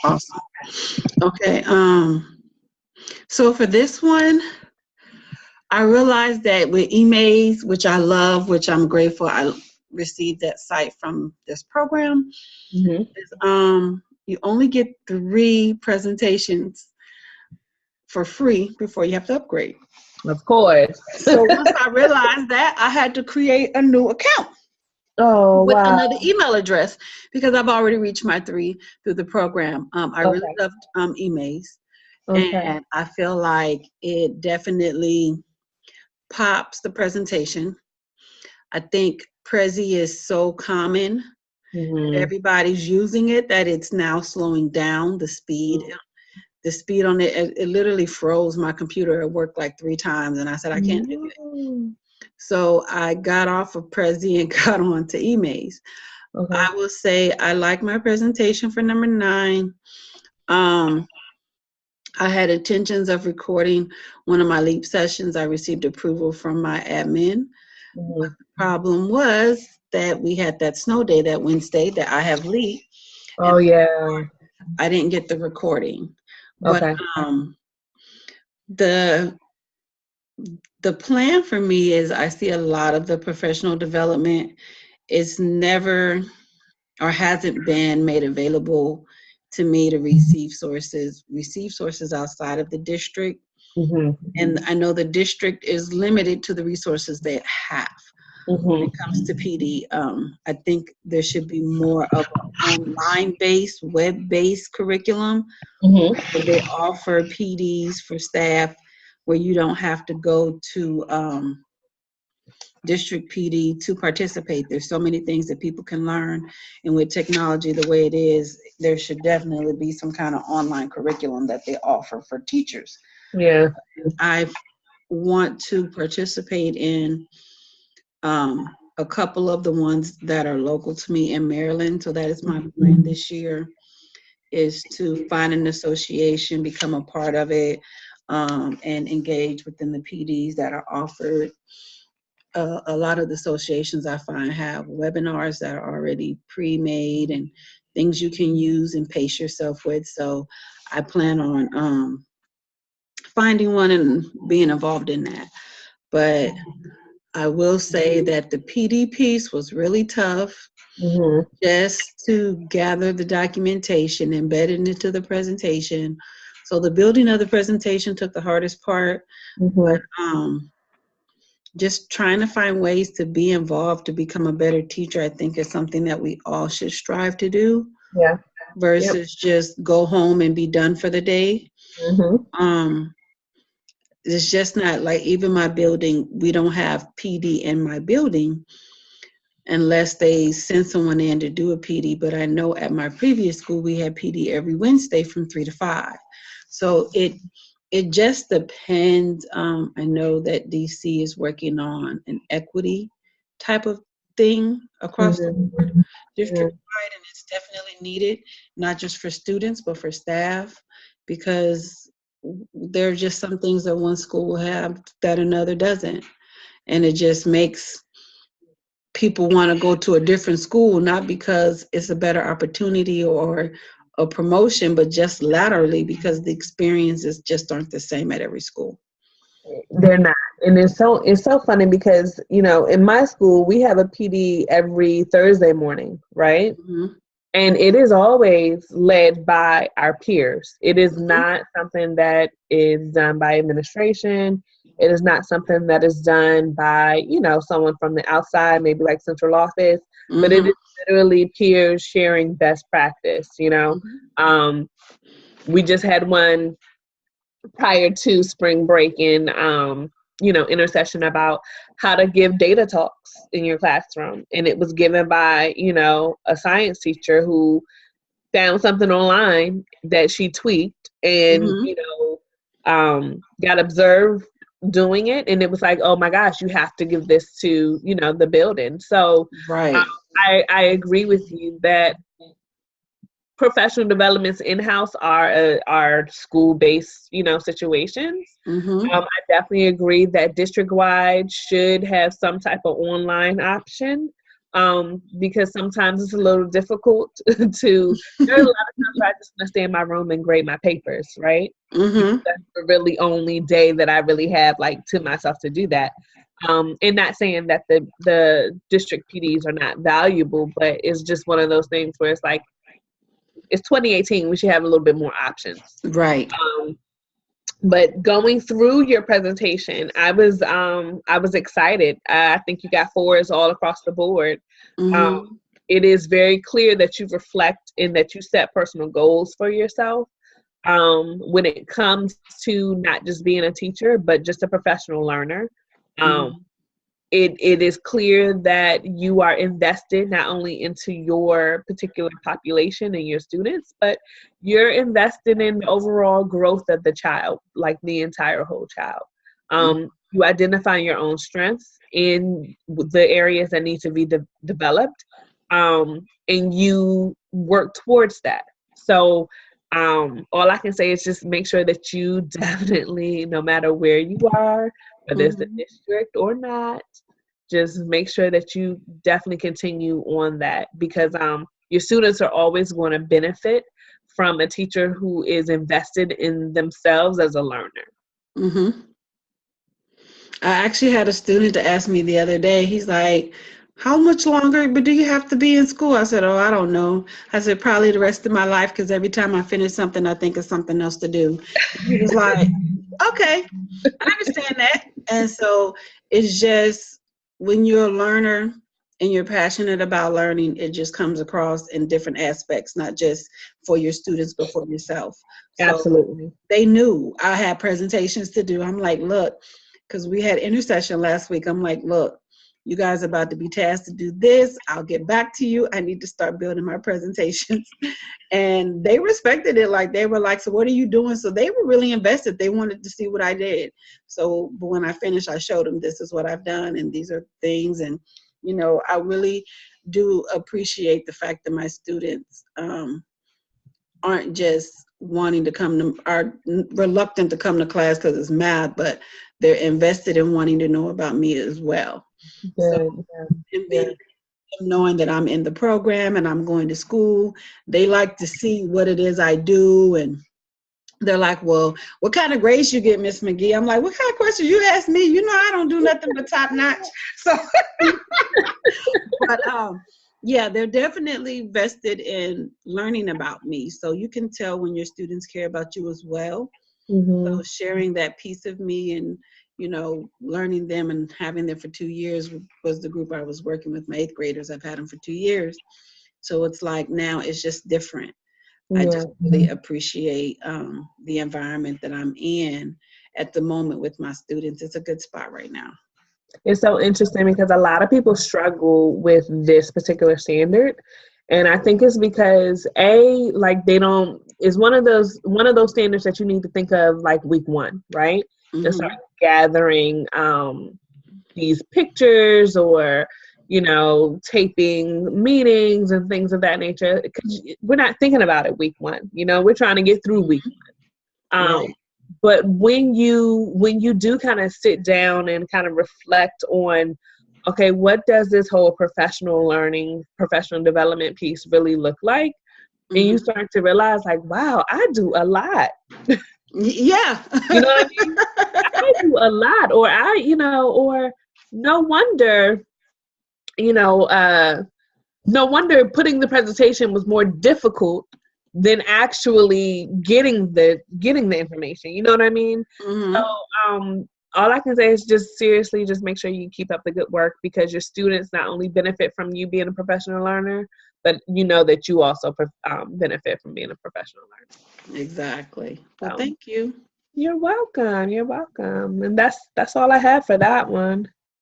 Awesome. Okay. So for this one, I realized that with emails, which I love, which I'm grateful I received that site from this program, Mm-hmm. is you only get 3 presentations for free before you have to upgrade. Of course. So once I realized that, I had to create a new account Oh, with wow. another email address because I've already reached my 3 through the program. I really Okay. loved emails, Okay. and I feel like it definitely pops the presentation. I think Prezi is so common that Mm-hmm. everybody's using it that it's now slowing down the speed. The speed on it, it literally froze my computer at work like 3 times, and I said I can't do it. Mm. So I got off of Prezi and got on to emails. Okay. I will say I like my presentation for number 9. Um, I had intentions of recording one of my LEAP sessions. I received approval from my admin. Mm-hmm. Problem was that we had that snow day that Wednesday that I have LEAP, and Oh, yeah. I didn't get the recording. But Okay. the the plan for me is I see a lot of the professional development is never or hasn't been made available to me to receive sources outside of the district. Mm-hmm. And I know the district is limited to the resources they have. When it Mm-hmm. comes to PD, I think there should be more of an online-based, web-based curriculum Mm-hmm. where they offer PDs for staff where you don't have to go to district PD to participate. There's so many things that people can learn. And with technology the way it is, there should definitely be some kind of online curriculum that they offer for teachers. Yeah. I want to participate in a couple of the ones that are local to me in Maryland. So that is my plan this year, is to find an association, become a part of it, and engage within the PDs that are offered. A lot of the associations I find have webinars that are already pre-made and things you can use and pace yourself with. So I plan on finding one and being involved in that. But I will say that the PD piece was really tough Mm-hmm. just to gather the documentation, embed it into the presentation. So the building of the presentation took the hardest part, but Mm-hmm. just trying to find ways to be involved to become a better teacher, I think is something that we all should strive to do Yeah. Yep. versus just go home and be done for the day. Mm-hmm. Um, it's just not like even my building, we don't have PD in my building unless they send someone in to do a PD. But I know at my previous school, we had PD every Wednesday from 3 to 5. So it just depends. I know that DC is working on an equity type of thing across the Mm-hmm. board, Yeah. district wide, and it's definitely needed, not just for students, but for staff, because there are just some things that one school will have that another doesn't. And it just makes people want to go to a different school, not because it's a better opportunity or a promotion, but just laterally because the experiences just aren't the same at every school. They're not. And it's so funny because, in my school we have a PD every Thursday morning, right? Hmm. And it is always led by our peers. It is Hmm. not something that is done by administration. It is not something that is done by, someone from the outside, maybe like central office, but it Hmm. is literally peers sharing best practice. Hmm. We just had one prior to spring break in intercession about how to give data talks in your classroom, and it was given by a science teacher who found something online that she tweaked and Hmm. got observed doing it, and it was like, oh my gosh, you have to give this to the building. So um, Right. I agree with you that professional developments in-house are school-based situations. Hmm. I definitely agree that district-wide should have some type of online option. because sometimes it's a little difficult to, there's a lot of times where I just want to stay in my room and grade my papers, right? Because that's the really only day that I really have like to myself to do that. And not saying that the district PDs are not valuable, but it's just one of those things where it's like, it's 2018, we should have a little bit more options. Right. But going through your presentation, I was excited. I think you got 4s all across the board. It is very clear that you reflect and that you set personal goals for yourself when it comes to not just being a teacher, but just a professional learner. It is clear that you are invested not only into your particular population and your students, but you're invested in the overall growth of the child, like the entire whole child. You identify your own strengths in the areas that need to be developed, and you work towards that. So all I can say is just make sure that you definitely, no matter where you are, whether it's the district or not, just make sure that you definitely continue on that, because your students are always going to benefit from a teacher who is invested in themselves as a learner. I actually had a student to ask me the other day, he's like, how much longer but do you have to be in school? I said, oh, I don't know. I said, probably the rest of my life, because every time I finish something, I think of something else to do. He was like, okay, I understand that. And so it's just, when you're a learner and you're passionate about learning, it just comes across in different aspects, not just for your students, but for yourself. Absolutely. So they knew I had presentations to do. I'm like, look, because we had intercession last week. I'm like, look, you guys are about to be tasked to do this. I'll get back to you. I need to start building my presentations. And they respected it. Like, they were like, so what are you doing? So they were really invested. They wanted to see what I did. So, but when I finished, I showed them, this is what I've done, and these are things. And, you know, I really do appreciate the fact that my students aren't just wanting to come to, are reluctant to come to class because it's math, but they're invested in wanting to know about me as well. So, and then knowing that I'm in the program and I'm going to school, they like to see what it is I do. And they're like, well, what kind of grades you get, Miss McGee? I'm like, what kind of questions you ask me? You know, I don't do nothing but top notch. So, but yeah, they're definitely vested in learning about me. So you can tell when your students care about you as well. So sharing that piece of me and, you know, learning them and having them for 2 years was the group I was working with, my 8th graders. I've had them for 2 years. So it's like, now it's just different. I just really appreciate the environment that I'm in at the moment with my students. It's a good spot right now. It's so interesting because a lot of people struggle with this particular standard. And I think it's because like they don't, it's one of those standards that you need to think of like week 1, right? And start gathering these pictures or, you know, taping meetings and things of that nature. Because we're not thinking about it week 1, you know, we're trying to get through week 1. Right. But when you do kind of sit down and kind of reflect on, okay, what does this whole professional learning, professional development piece really look like? And you start to realize, like, wow, I do a lot. Yeah. You know what I mean? I do a lot. Or or no wonder, no wonder putting the presentation was more difficult than actually getting the information. You know what I mean? So all I can say is just seriously, just make sure you keep up the good work, because your students not only benefit from you being a professional learner, but you know that you also benefit from being a professional learner. Exactly. Well, thank you. You're welcome. You're welcome. And that's all I have for that one.